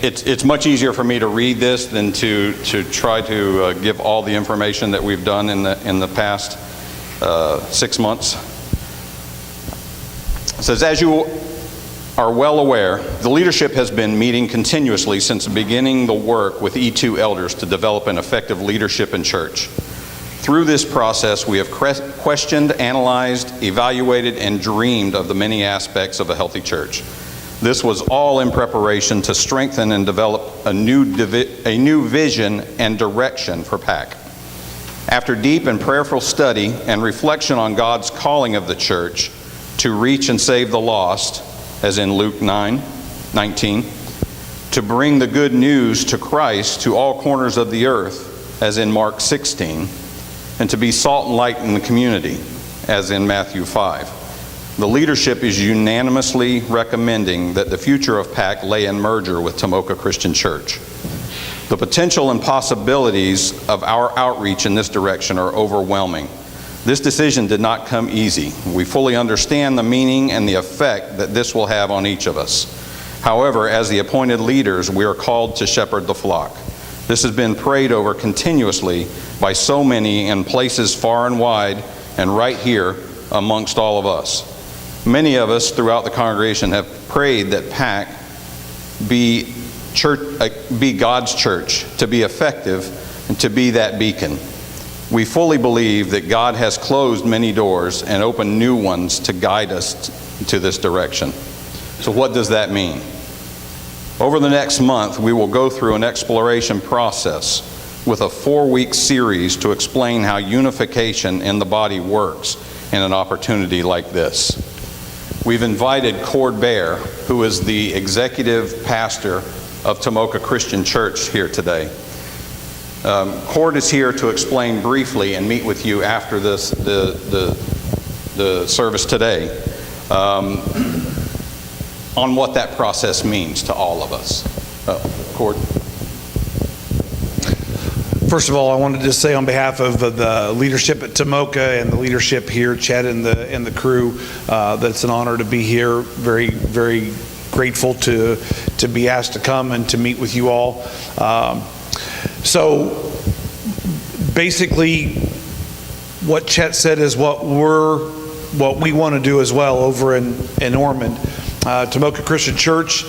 it's much easier for me to read this than to try to give all the information that we've done in the past 6 months. It says, as you are well aware, the leadership has been meeting continuously since beginning the work with E2 elders to develop an effective leadership in church. Through this process, we have questioned, analyzed, evaluated, and dreamed of the many aspects of a healthy church. This was all in preparation to strengthen and develop a new vision and direction for PACC. After deep and prayerful study and reflection on God's calling of the church to reach and save the lost, as in Luke 9:19, to bring the good news to Christ to all corners of the earth, as in Mark 16, and to be salt and light in the community, as in Matthew 5. The leadership is unanimously recommending that the future of PACC lay in merger with Tomoka Christian Church. The potential and possibilities of our outreach in this direction are overwhelming. This decision did not come easy. We fully understand the meaning and the effect that this will have on each of us. However, as the appointed leaders, we are called to shepherd the flock. This has been prayed over continuously by so many in places far and wide, and right here amongst all of us. Many of us throughout the congregation have prayed that PACC be God's church, to be effective, and to be that beacon. We fully believe that God has closed many doors and opened new ones to guide us to this direction. So what does that mean? Over the next month, we will go through an exploration process with a 4-week series to explain how unification in the body works in an opportunity like this. We've invited Cord Bear, who is the executive pastor of Tomoka Christian Church, here today. Cord is here to explain briefly and meet with you after the service today on what that process means to all of us. Cord. First of all, I wanted to say on behalf of the leadership at Tomoka and the leadership here, Chet and the crew, that it's an honor to be here. Very, very grateful to be asked to come and to meet with you all. So basically, what Chet said is what we want to do as well over in Ormond. Tomoka Christian Church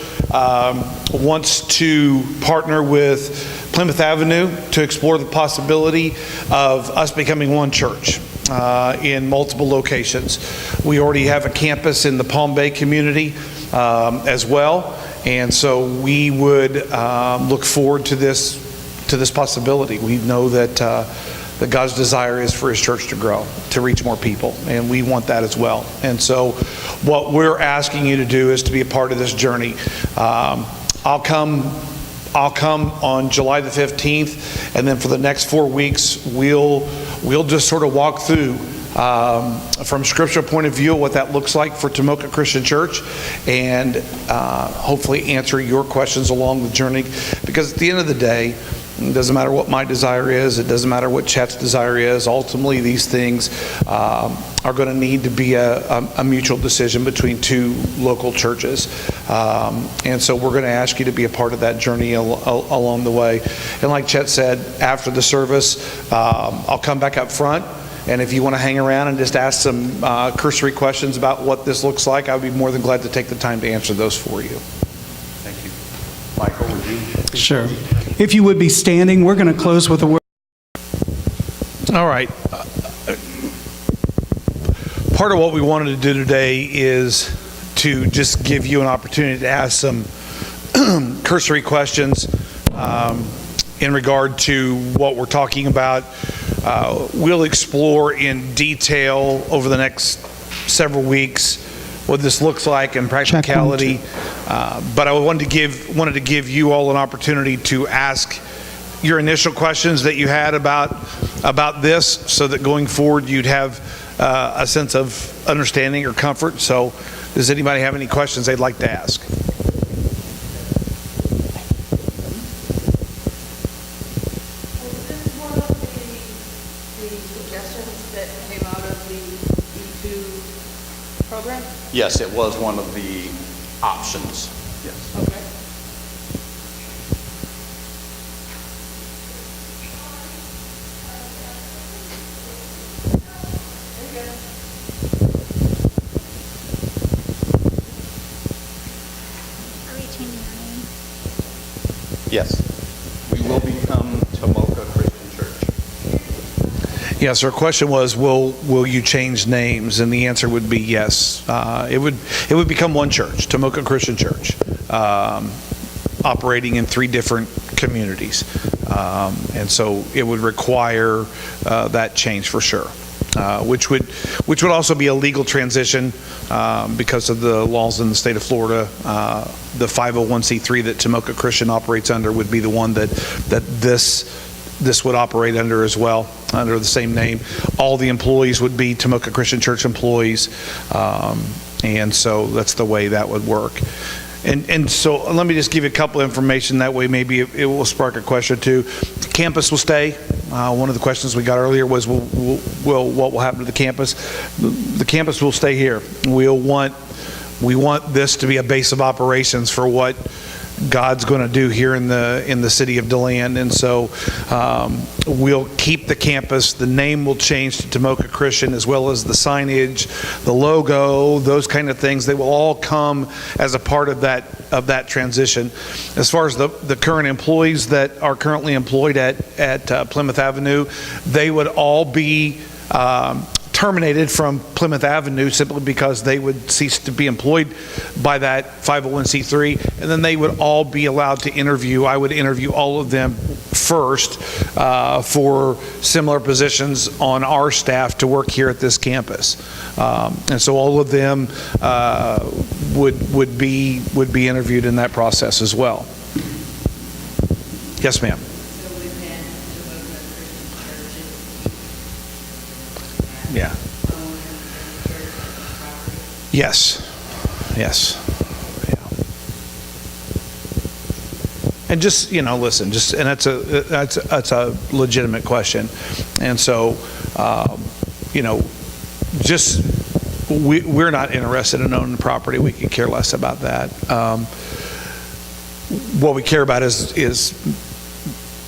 wants to partner with Plymouth Avenue to explore the possibility of us becoming one church in multiple locations. We already have a campus in the Palm Bay community as well, and so we would look forward to this possibility. We know that God's desire is for His church to grow, to reach more people, and we want that as well. And so what we're asking you to do is to be a part of this journey. I'll come on July the 15th, and then for the next 4 weeks, we'll just sort of walk through from scriptural point of view what that looks like for Tomoka Christian Church, and hopefully answer your questions along the journey. Because at the end of the day, it doesn't matter what my desire is, it doesn't matter what Chet's desire is. Ultimately, these things are going to need to be a mutual decision between two local churches. And so we're going to ask you to be a part of that journey along the way. And like Chet said, after the service, I'll come back up front. And if you want to hang around and just ask some cursory questions about what this looks like, I would be more than glad to take the time to answer those for you. Thank you. Michael, would you? Sure. If you would be standing, we're going to close with a word. All right. Part of what we wanted to do today is to just give you an opportunity to ask some cursory questions in regard to what we're talking about. We'll explore in detail over the next several weeks what this looks like in practicality. But I wanted to give you all an opportunity to ask your initial questions that you had about this, so that going forward you'd have a sense of understanding or comfort. So does anybody have any questions they'd like to ask? Yes, it was one of the options. Yes. Okay. Yes. We will become Tomoka Christian Church. Yes, our question was, will you change names? And the answer would be yes. It would become one church, Tomoka Christian Church, operating in 3 different communities. And so it would require that change for sure. Which would also be a legal transition because of the laws in the state of Florida. The 501c3 that Tomoka Christian operates under would be the one that this would operate under as well, under the same name. All the employees would be Tomoka Christian Church employees, and so that's the way that would work. And so let me just give you a couple of information, that way maybe it will spark a question or two. The campus will stay. One of the questions we got earlier was, what will happen to the campus? The campus will stay here. We want this to be a base of operations for what God's going to do here in the city of DeLand, and so we'll keep the campus. The name will change to Tomoka Christian, as well as the signage, the logo, those kind of things. They will all come as a part of that transition. As far as the current employees that are currently employed at Plymouth Avenue, they would all be terminated from Plymouth Avenue simply because they would cease to be employed by that 501c3, and then they would all be allowed to interview. I would interview all of them first for similar positions on our staff to work here at this campus, and so all of them would be interviewed in that process as well. Yes, ma'am. Yeah. Yes. Yeah. And just, listen, and that's a legitimate question. And so, we're not interested in owning the property. We could care less about that. What we care about is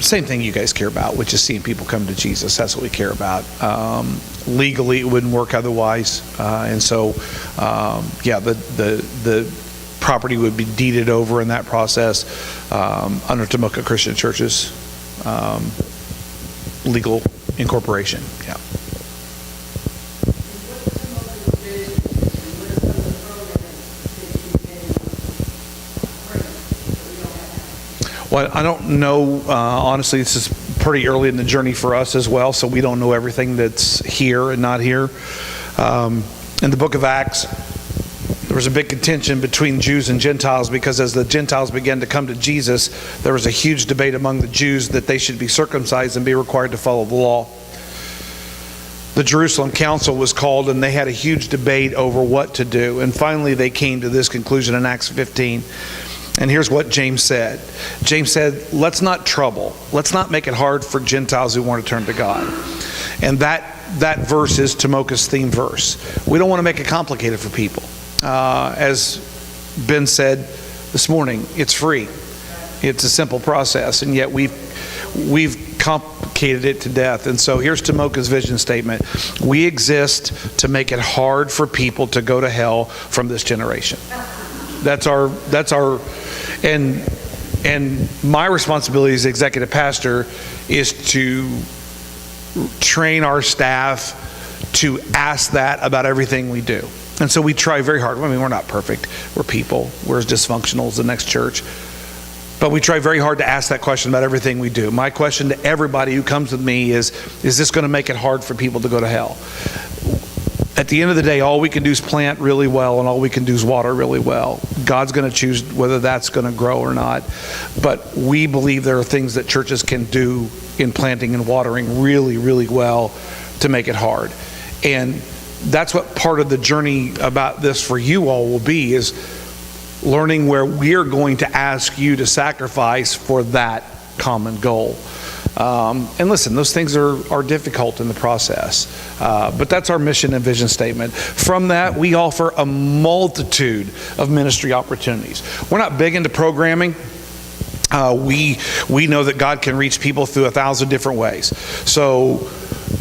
same thing you guys care about, which is seeing people come to Jesus. That's what we care about. Legally, it wouldn't work otherwise, and so, the property would be deeded over in that process under Tomoka Christian Church's legal incorporation. Yeah. Well, I don't know. Honestly, this is pretty early in the journey for us as well, so we don't know everything that's here and not here. In the book of Acts, there was a big contention between Jews and Gentiles, because as the Gentiles began to come to Jesus, there was a huge debate among the Jews that they should be circumcised and be required to follow the law. The Jerusalem Council was called, and they had a huge debate over what to do. And finally, they came to this conclusion in Acts 15. And here's what James said. James said, let's not trouble. Let's not make it hard for Gentiles who want to turn to God. And that verse is Tomoka's theme verse. We don't want to make it complicated for people. As Ben said this morning, it's free. It's a simple process, and yet we've complicated it to death. And so here's Tomoka's vision statement. We exist to make it hard for people to go to hell from this generation. That's our and my responsibility as executive pastor is to train our staff to ask that about everything we do. And so we try very hard. I mean, we're not perfect. We're people. We're as dysfunctional as the next church. But we try very hard to ask that question about everything we do. My question to everybody who comes with me is this going to make it hard for people to go to hell? At the end of the day, all we can do is plant really well, and all we can do is water really well. God's going to choose whether that's going to grow or not. But we believe there are things that churches can do in planting and watering really, really well to make it hard. And that's what part of the journey about this for you all will be, is learning where we're going to ask you to sacrifice for that common goal. And listen, those things are difficult in the process, but that's our mission and vision statement. From that, we offer a multitude of ministry opportunities. We're not big into programming. We know that God can reach people through 1,000 different ways. So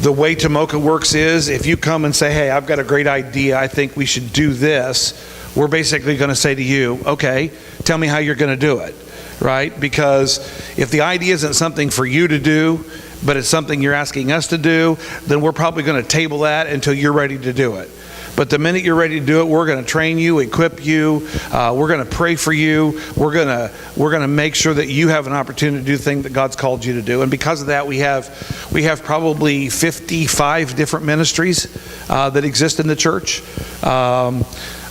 the way Tomoka works is, if you come and say, hey, I've got a great idea, I think we should do this, we're basically going to say to you, okay, tell me how you're going to do it. right? Because if the idea isn't something for you to do, but it's something you're asking us to do, then we're probably going to table that until you're ready to do it. But the minute you're ready to do it, we're going to train you, equip you. We're going to pray for you. We're going to make sure that you have an opportunity to do the thing that God's called you to do. And because of that, we have probably 55 different ministries that exist in the church.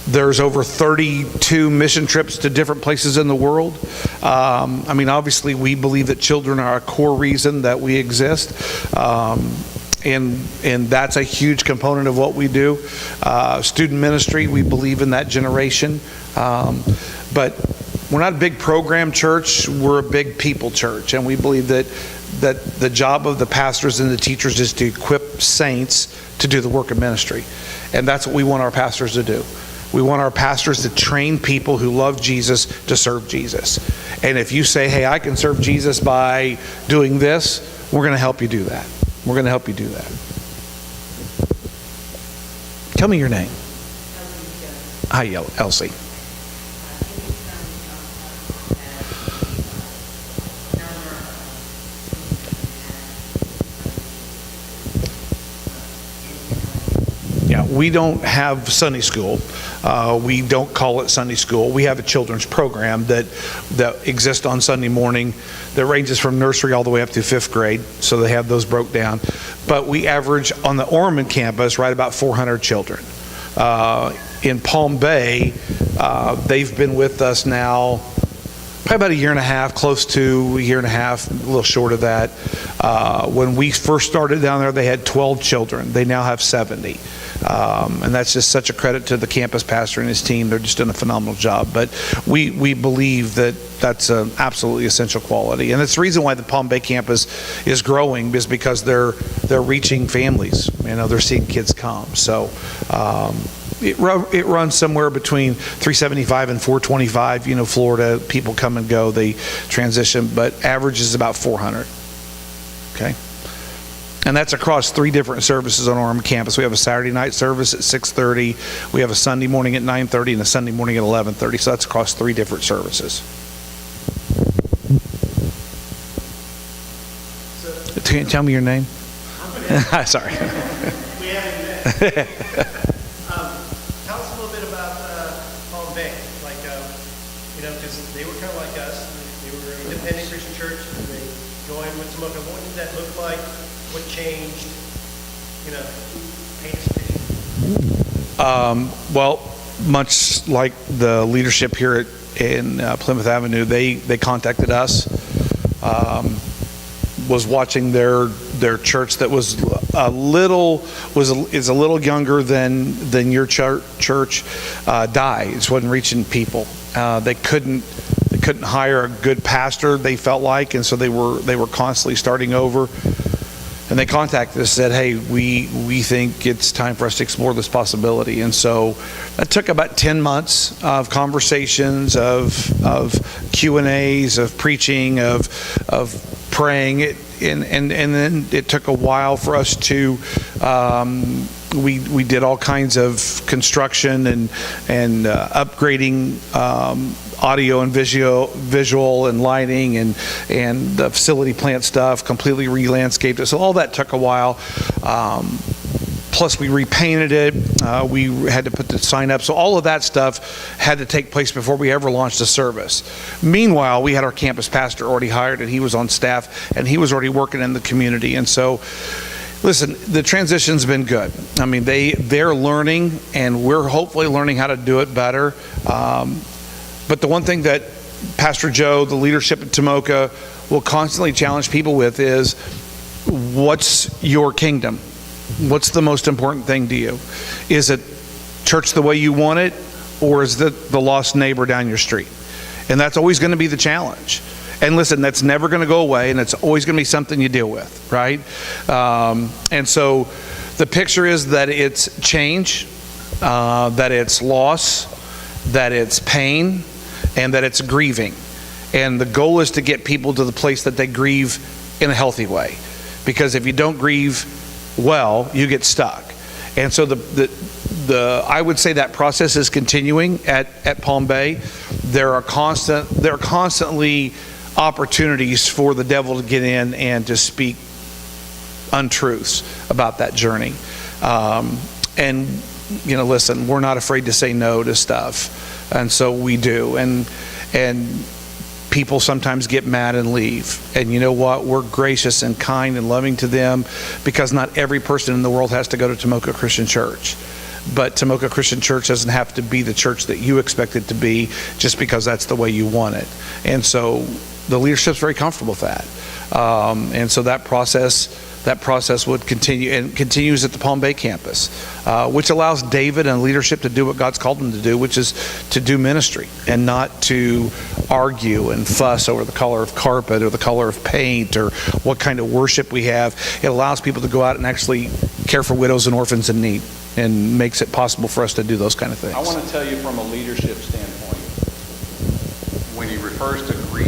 There's over 32 mission trips to different places in the world. I mean, obviously, we believe that children are a core reason that we exist. And that's a huge component of what we do. Student ministry, we believe in that generation. But we're not a big program church, we're a big people church. And we believe that the job of the pastors and the teachers is to equip saints to do the work of ministry. And that's what we want our pastors to do. We want our pastors to train people who love Jesus to serve Jesus. And if you say, hey, I can serve Jesus by doing this, we're going to help you do that. We're going to help you do that. Tell me your name. Hi, Elsie. Yeah, we don't have Sunday school. We don't call it Sunday school. We have a children's program that exists on Sunday morning that ranges from nursery all the way up to 5th grade. So they have those broke down. But we average on the Ormond campus right about 400 children. In Palm Bay, they've been with us now probably about a year and a half, close to a year and a half, a little short of that. When we first started down there, they had 12 children. They now have 70. And that's just such a credit to the campus pastor and his team. They're just doing a phenomenal job. But we believe that that's an absolutely essential quality. And it's the reason why the Palm Bay campus is growing, is because they're reaching families. You know, they're seeing kids come. So it runs somewhere between 375 and 425. You know, Florida, people come and go, they transition, but average is about 400. Okay. And that's across 3 different services on Ormond campus. We have a Saturday night service at 6:30. We have a Sunday morning at 9:30 and a Sunday morning at 11:30. So that's across 3 different services. Tell me your name. Sorry. We haven't met. Tell us a little bit about Palm Bay. Like, you know, because they were kind of like us. They were an independent Christian church. They joined with Tomoka. What did that look like? What changed? You know, paint us a picture. Well, much like the leadership here in Plymouth Avenue, they contacted us. Was watching their church that was a little younger than your church die. It just wasn't reaching people. They couldn't hire a good pastor, they felt like, and so they were constantly starting over. And they contacted us and said, hey, we think it's time for us to explore this possibility. And so that took about 10 months of conversations, of Q&As, of preaching, of praying. And then it took a while for us to, we did all kinds of construction and upgrading audio and visual and lighting and the facility plant stuff, completely re-landscaped it. So all that took a while. Plus we repainted it. We had to put the sign up. So all of that stuff had to take place before we ever launched the service. Meanwhile, we had our campus pastor already hired, and he was on staff, and he was already working in the community. And so, listen, the transition's been good. I mean, they're learning, and we're hopefully learning how to do it better. But the one thing that Pastor Joe, the leadership at Tomoka, will constantly challenge people with is, what's your kingdom? What's the most important thing to you? Is it church the way you want it, or is it the lost neighbor down your street? And that's always going to be the challenge. And listen, that's never going to go away, and it's always going to be something you deal with, right? And so the picture is that it's change, that it's loss, that it's pain, and that it's grieving. And the goal is to get people to the place that they grieve in a healthy way. Because if you don't grieve well, you get stuck. And so I would say that process is continuing at Palm Bay. there are constantly opportunities for the devil to get in and to speak untruths about that journey. And listen, we're not afraid to say no to stuff, and so we do. And people sometimes get mad and leave. And you know what? We're gracious and kind and loving to them, because not every person in the world has to go to Tomoka Christian Church. But Tomoka Christian Church doesn't have to be the church that you expect it to be just because that's the way you want it. And so the leadership's very comfortable with that. And so that process would continue, and continues at the Palm Bay campus, which allows David and leadership to do what God's called them to do, which is to do ministry and not to argue and fuss over the color of carpet or the color of paint or what kind of worship we have. It allows people to go out and actually care for widows and orphans in need, and makes it possible for us to do those kind of things. I want to tell you from a leadership standpoint, when he refers to grief,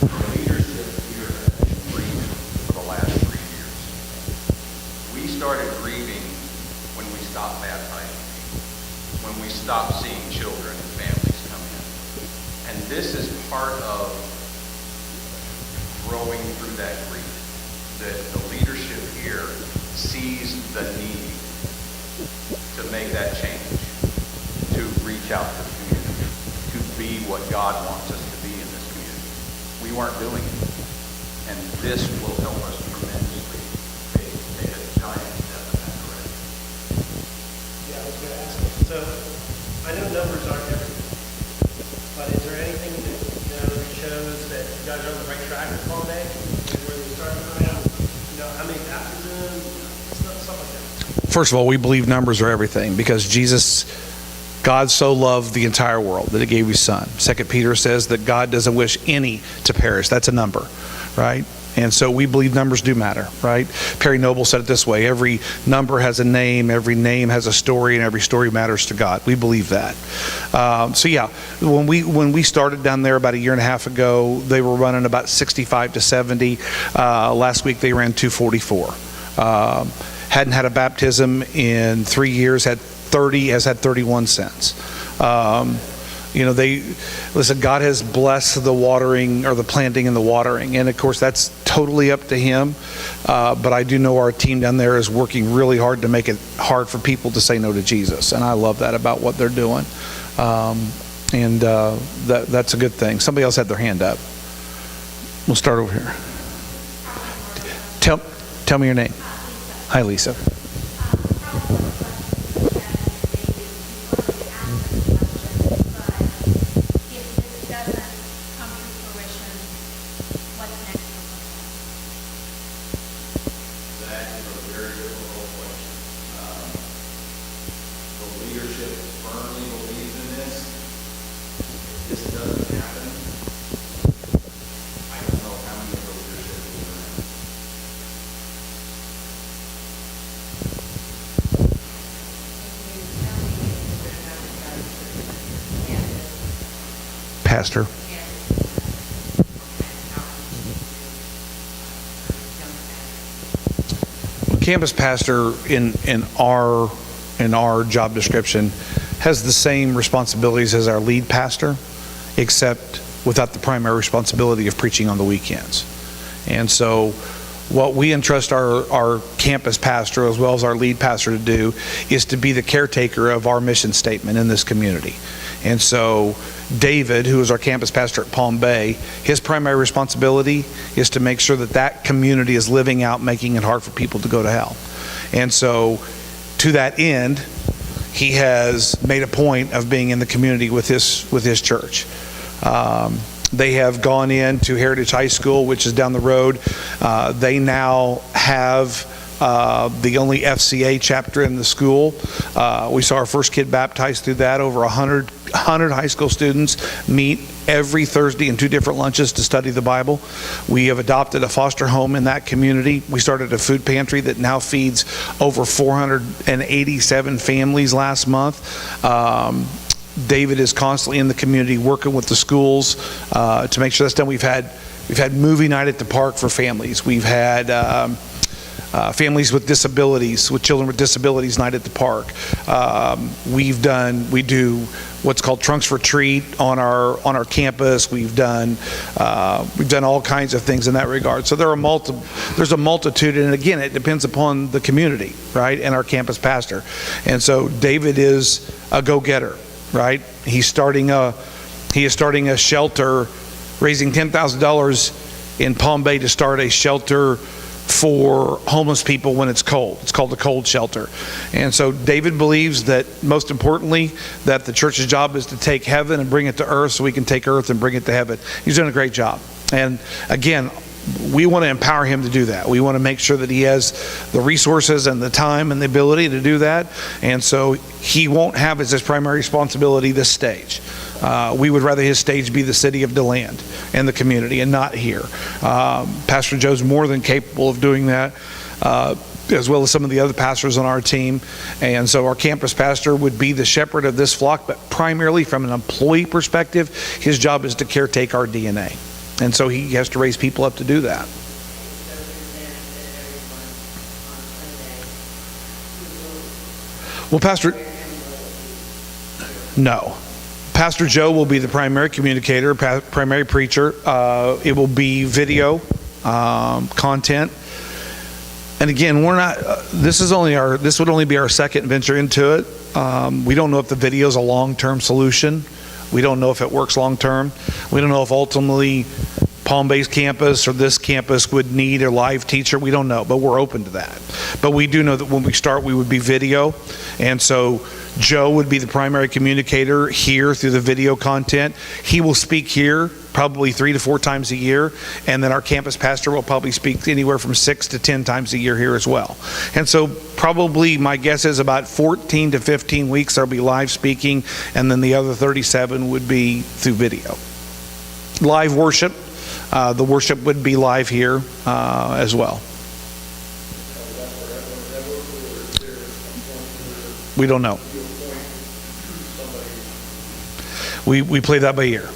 the leadership here has been grieving for the last 3 years. We started grieving when we stopped baptizing, when we stopped seeing children and families come in. And this is part of growing through that grief, that the leadership here sees the need to make that change, to reach out to the community, to be what God wants us to be in this community. We weren't doing it, and this will help us tremendously take a giant step in that direction. Yeah, I was going to ask you. So, I know numbers aren't everything, but is there anything that shows that you guys are on the right track with Palm Bay? Where they started around, how many baptisms, stuff like that? First of all, we believe numbers are everything, because God so loved the entire world that he gave his son. 2 Peter says that God doesn't wish any to perish. That's a number, right? And so we believe numbers do matter, right? Perry Noble said it this way: every number has a name, every name has a story, and every story matters to God. We believe that. When we started down there about a year and a half ago, they were running about 65 to 70. Last week they ran 244. Hadn't had a baptism in 3 years, has had 31 since. Listen, God has blessed the watering, or the planting and the watering, and of course that's totally up to him. But I do know our team down there is working really hard to make it hard for people to say no to Jesus, and I love that about what they're doing. That's a good thing. Somebody else had their hand up. We'll start over here. Tell me your name. Hi, Lisa. Pastor. Campus pastor in our job description has the same responsibilities as our lead pastor, except without the primary responsibility of preaching on the weekends. And so what we entrust our campus pastor as well as our lead pastor to do is to be the caretaker of our mission statement in this community. And so David, who is our campus pastor at Palm Bay, his primary responsibility is to make sure that community is living out, making it hard for people to go to hell. And so to that end, he has made a point of being in the community with his church. They have gone into Heritage High School, which is down the road. They now have the only FCA chapter in the school. We saw our first kid baptized through that. Over 100 high school students meet every Thursday in 2 different lunches to study the Bible. We have adopted a foster home in that community. We started a food pantry that now feeds over 487 families last month. David is constantly in the community working with the schools to make sure that's done. We've had movie night at the park for families. We've had families with disabilities, with children with disabilities night at the park. We do what's called Trunks for Treat on our campus. We've done all kinds of things in that regard. So there's a multitude, and again, it depends upon the community, right, and our campus pastor. And so David is a go-getter, right? He is starting a shelter, raising $10,000 in Palm Bay to start a shelter for homeless people when it's cold. It's called the cold shelter. And so David believes that, most importantly, that the church's job is to take heaven and bring it to earth so we can take earth and bring it to heaven. He's doing a great job. And again, we want to empower him to do that. We want to make sure that he has the resources and the time and the ability to do that. And so he won't have as his primary responsibility this stage. We would rather his stage be the city of DeLand and the community, and not here. Pastor Joe's more than capable of doing that, as well as some of the other pastors on our team. And so our campus pastor would be the shepherd of this flock, but primarily from an employee perspective, his job is to caretake our DNA. And so he has to raise people up to do that. Well, no. Pastor Joe will be the primary communicator, primary preacher. It will be video content. And again, this would only be our second venture into it. We don't know if the video is a long-term solution. We don't know if it works long-term. We don't know if ultimately Palm Bay's campus or this campus would need a live teacher. We don't know, but we're open to that. But we do know that when we start, we would be video. And so Joe would be the primary communicator here through the video content. He will speak here probably 3 to 4 times a year. And then our campus pastor will probably speak anywhere from 6 to 10 times a year here as well. And so probably my guess is about 14 to 15 weeks there'll be live speaking, and then the other 37 would be through video. Live worship. The worship would be live here as well. We don't know. We play that by ear.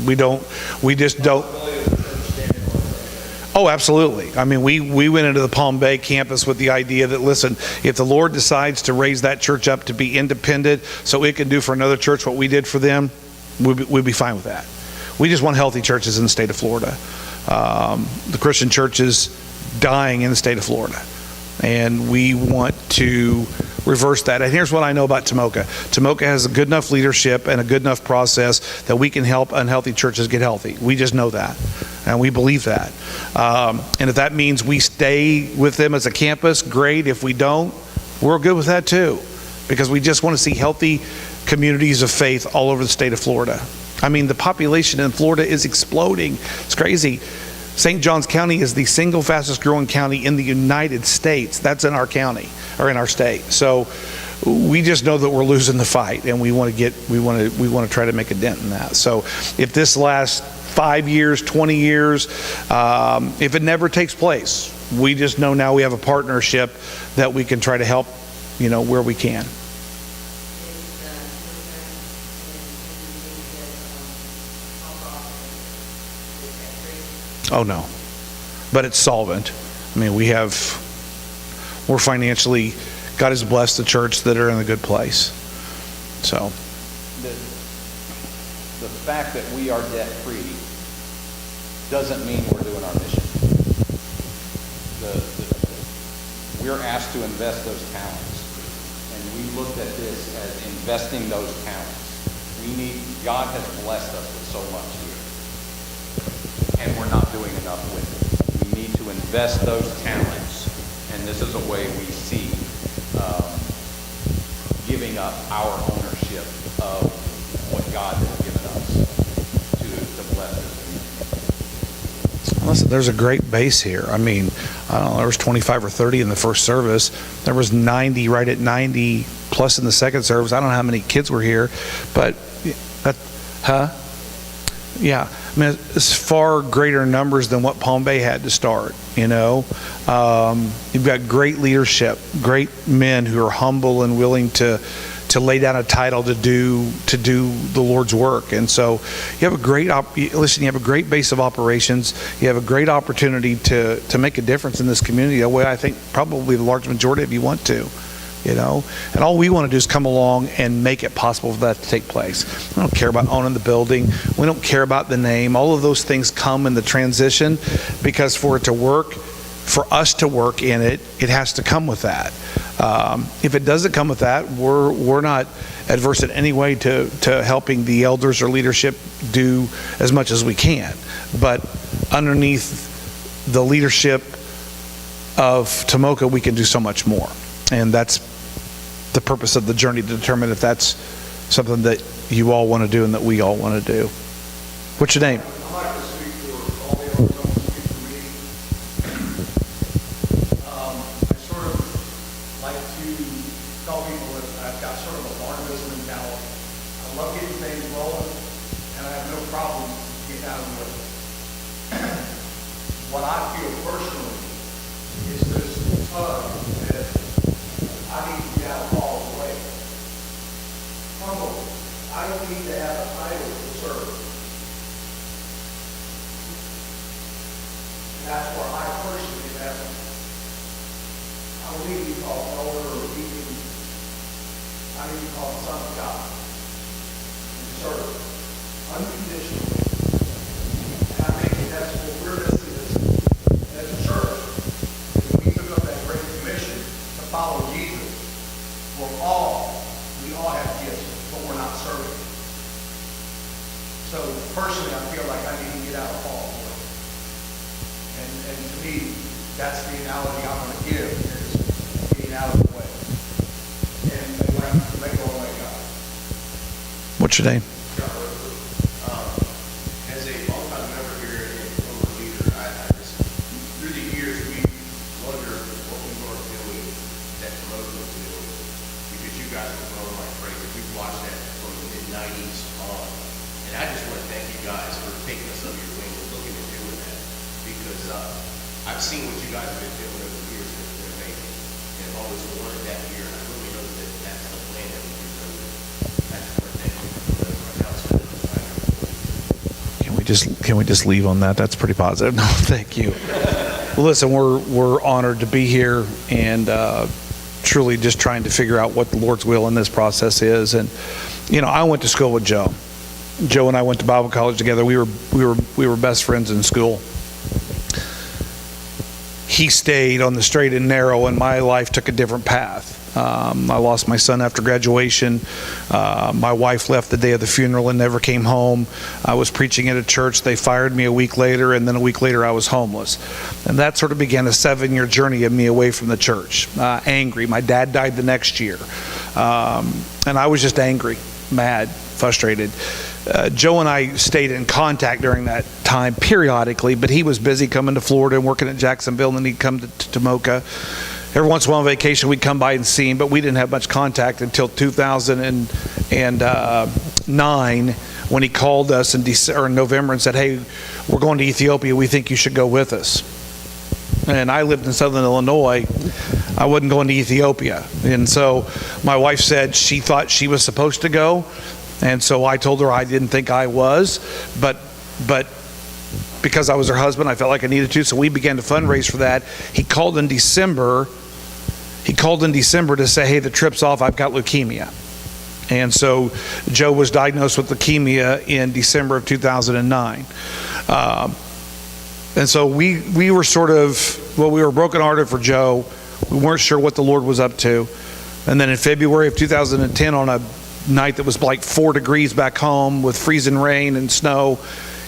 We just don't. Oh, absolutely. I mean, we went into the Palm Bay campus with the idea that, listen, if the Lord decides to raise that church up to be independent so it can do for another church what we did for them, we'd be fine with that. We just want healthy churches in the state of Florida. The Christian church is dying in the state of Florida, and we want to reverse that. And here's what I know about Tomoka. Tomoka has a good enough leadership and a good enough process that we can help unhealthy churches get healthy. We just know that, and we believe that. And if that means we stay with them as a campus, great. If we don't, we're good with that too, because we just want to see healthy communities of faith all over the state of Florida. I mean, the population in Florida is exploding. It's crazy. St. Johns County is the single fastest growing county in the United States. That's in our county, or in our state. So we just know that we're losing the fight, and we want to try to make a dent in that. So if this lasts 5 years, 20 years, if it never takes place, we just know now we have a partnership that we can try to help, where we can. Oh no, but it's solvent. I mean, we're financially, God has blessed the church that are in a good place. So the fact that we are debt free doesn't mean we're doing our mission. We're asked to invest those talents, and we looked at this as investing those talents. God has blessed us with so much here, and we're not doing enough with it. We need to invest those talents, and this is a way we see giving up our ownership of what God has given us to bless us. Listen, there's a great base here. I mean, I don't know, there was 25 or 30 in the first service. There was 90, right at 90 plus in the second service. I don't know how many kids were here, but yeah, I mean, it's far greater numbers than what Palm Bay had to start, You've got great leadership, great men who are humble and willing to to lay down a title to do the Lord's work. And so you have a great you have a great base of operations. You have a great opportunity to make a difference in this community, the way I think probably the large majority of you want to. And all we want to do is come along and make it possible for that to take place. We don't care about owning the building. We don't care about the name. All of those things come in the transition, because for it to work, for us to work in it, it has to come with that. If it doesn't come with that, we're not adverse in any way to helping the elders or leadership do as much as we can. But underneath the leadership of Tomoka, we can do so much more. And that's the purpose of the journey, to determine if that's something that you all want to do and that we all want to do. What's your name? I'd like to speak for all the elders, don't speak for me. I sort of like to tell people that I've got sort of a Barnabas mentality. I love getting things rolling, and I have no problem getting out of the way. What I feel personally is this tug that I need to get out of Paul's way. Humble. I don't need to have a title to serve. And that's where I personally have. I don't need to be called elder or deacon. I need to be called son of God. And serve unconditionally. And I think that's what we're missing as a church. When we took up that great commission to follow Jesus, we all have gifts, but we're not serving. So personally, I feel like I need to get out of Paul's way. And to me, that's the analogy I'm going to give, is getting out of the way. And let go and let God. What's your name? As a longtime member here and former leader, I just, through the years, we wondered what we weren't doing that Tomoka was doing, because you guys were growing like crazy. We've watched that from the mid-90s on. And I just want to thank you guys for taking us under your wing and looking at doing that, because I've seen what you guys have been doing over the years that they're making, and I've always wanted that here, and I really know that that's the plan that we do go with. I just want to thank you for the announcement of the time. Can we just leave on that? That's pretty positive. No, thank you. Well, listen, we're honored to be here, and truly just trying to figure out what the Lord's will in this process is. And I went to school with Joe. Joe and I went to Bible college together. We were best friends in school. He stayed on the straight and narrow, and my life took a different path. I lost my son after graduation. My wife left the day of the funeral and never came home. I was preaching at a church. They fired me a week later, and then a week later I was homeless. And that sort of began a 7-year journey of me away from the church. Angry. My dad died the next year. And I was just angry, mad, frustrated. Joe and I stayed in contact during that time periodically, but he was busy coming to Florida and working at Jacksonville, and then he'd come to Tomoka. Every once in a while on vacation, we'd come by and see him, but we didn't have much contact until 2009, when he called us in November and said, "Hey, we're going to Ethiopia. We think you should go with us." And I lived in Southern Illinois. I wasn't going to Ethiopia. And so my wife said she thought she was supposed to go. And so I told her I didn't think I was, but because I was her husband, I felt like I needed to. So we began to fundraise for that. He called in December to say, "Hey, the trip's off. I've got leukemia." And so Joe was diagnosed with leukemia in December of 2009. And so we were we were brokenhearted for Joe. We weren't sure what the Lord was up to. And then in February of 2010, on a night that was like 4 degrees back home with freezing rain and snow,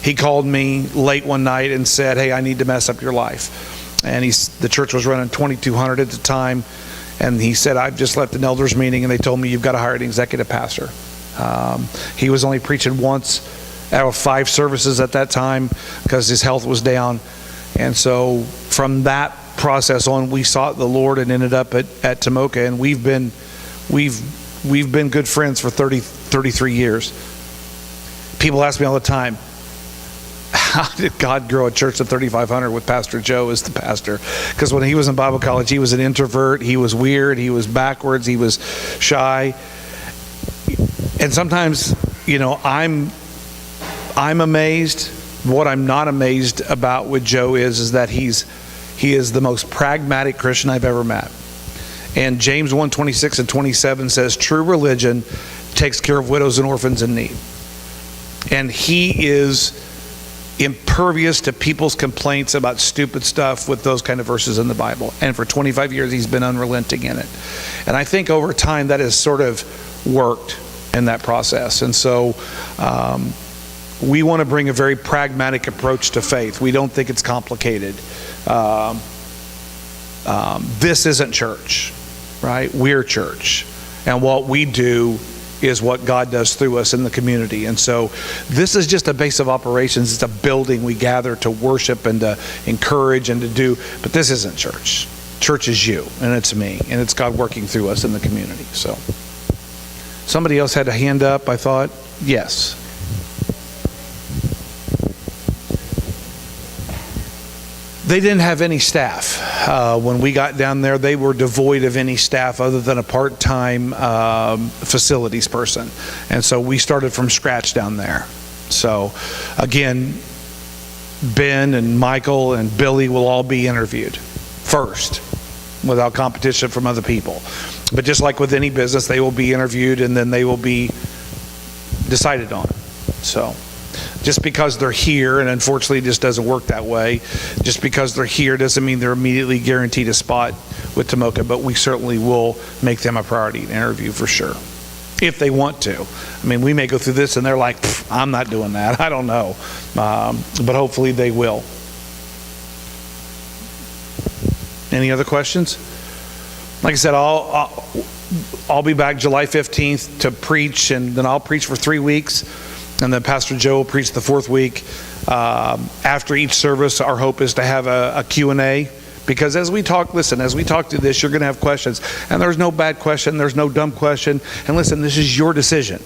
he called me late one night and said, "Hey, I need to mess up your life." And the church was running 2,200 at the time. And he said, "I've just left an elders meeting and they told me you've got to hire an executive pastor." He was only preaching once out of 5 services at that time because his health was down. And so from that process on, we sought the Lord and ended up at Tomoka. And we've been good friends for 33 years. People ask me all the time, how did God grow a church of 3,500 with Pastor Joe as the pastor? Because when he was in Bible college, he was an introvert, he was weird, he was backwards, he was shy. And sometimes, I'm amazed. What I'm not amazed about with Joe is that he is the most pragmatic Christian I've ever met. And James 1:26 and 27 says, true religion takes care of widows and orphans in need. And he is impervious to people's complaints about stupid stuff with those kind of verses in the Bible. And for 25 years, he's been unrelenting in it. And I think over time that has sort of worked in that process. And so we want to bring a very pragmatic approach to faith. We don't think it's complicated. This isn't church, right? We're church. And what we do is what God does through us in the community. And so this is just a base of operations. It's a building we gather to worship and to encourage and to do. But this isn't church. Church is you, and it's me, and it's God working through us in the community. So somebody else had a hand up, I thought. Yes. They didn't have any staff. When we got down there, they were devoid of any staff other than a part-time facilities person. And so we started from scratch down there. So again, Ben and Michael and Billy will all be interviewed first without competition from other people. But just like with any business, they will be interviewed and then they will be decided on. So just because they're here, and unfortunately it just doesn't work that way, just because they're here doesn't mean they're immediately guaranteed a spot with Tomoka, but we certainly will make them a priority to interview for sure, if they want to. I mean, we may go through this and they're like, I'm not doing that. I don't know. But hopefully they will. Any other questions? Like I said, I'll be back July 15th to preach, and then I'll preach for 3 weeks. And then Pastor Joe will preach the 4th week. After each service, our hope is to have a Q&A. Because as we talk through this, you're going to have questions. And there's no bad question. There's no dumb question. And listen, this is your decision.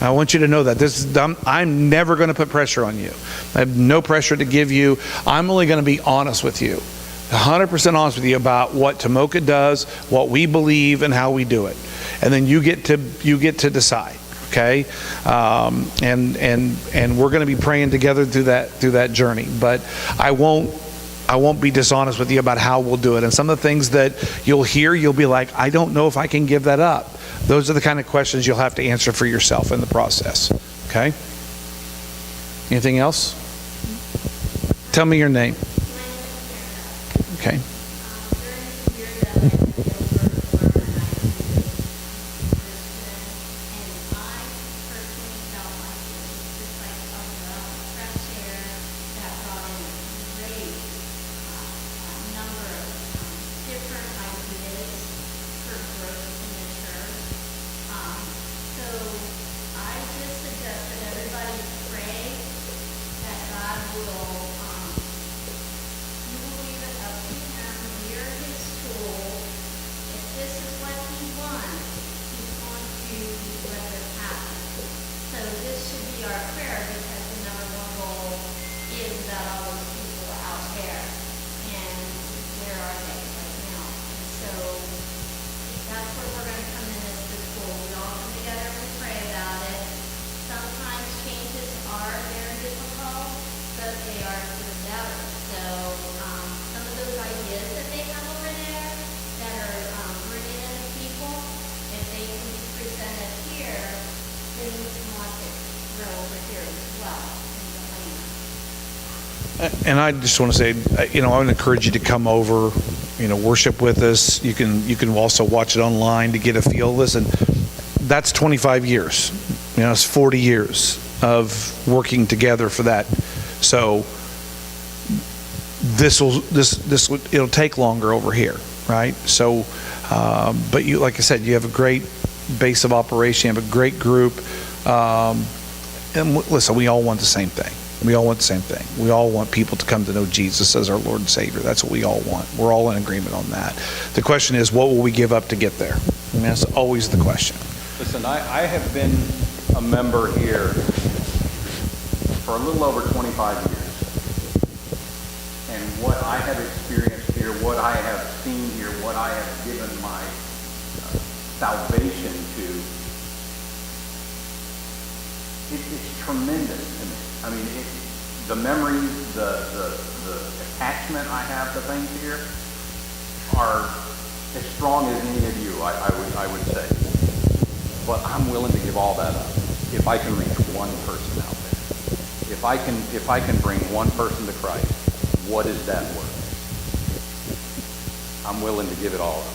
I want you to know that. This is dumb. I'm never going to put pressure on you. I have no pressure to give you. I'm only going to be honest with you. 100% honest with you about what Tomoka does, what we believe, and how we do it. And then you get to decide. Okay, and we're going to be praying together through that journey. But I won't be dishonest with you about how we'll do it. And some of the things that you'll hear, you'll be like, I don't know if I can give that up. Those are the kind of questions you'll have to answer for yourself in the process. Okay. Anything else? Tell me your name. Okay. And I just want to say, I would encourage you to come over, worship with us. You can also watch it online to get a feel. Listen, that's 25 years. It's 40 years of working together for that. So it'll take longer over here, right? So, but you, like I said, you have a great base of operation. You have a great group. And listen, we all want the same thing. We all want the same thing. We all want people to come to know Jesus as our Lord and Savior. That's what we all want. We're all in agreement on that. The question is, what will we give up to get there? I mean, that's always the question. Listen, I have been a member here for a little over 25 years. And what I have experienced here, what I have seen here, what I have given my salvation to, it's tremendous to me. I mean, the memories, the attachment I have to things here are as strong as any of you, I would say. But I'm willing to give all that up if I can reach one person out there. If I can bring one person to Christ, what is that worth? I'm willing to give it all up.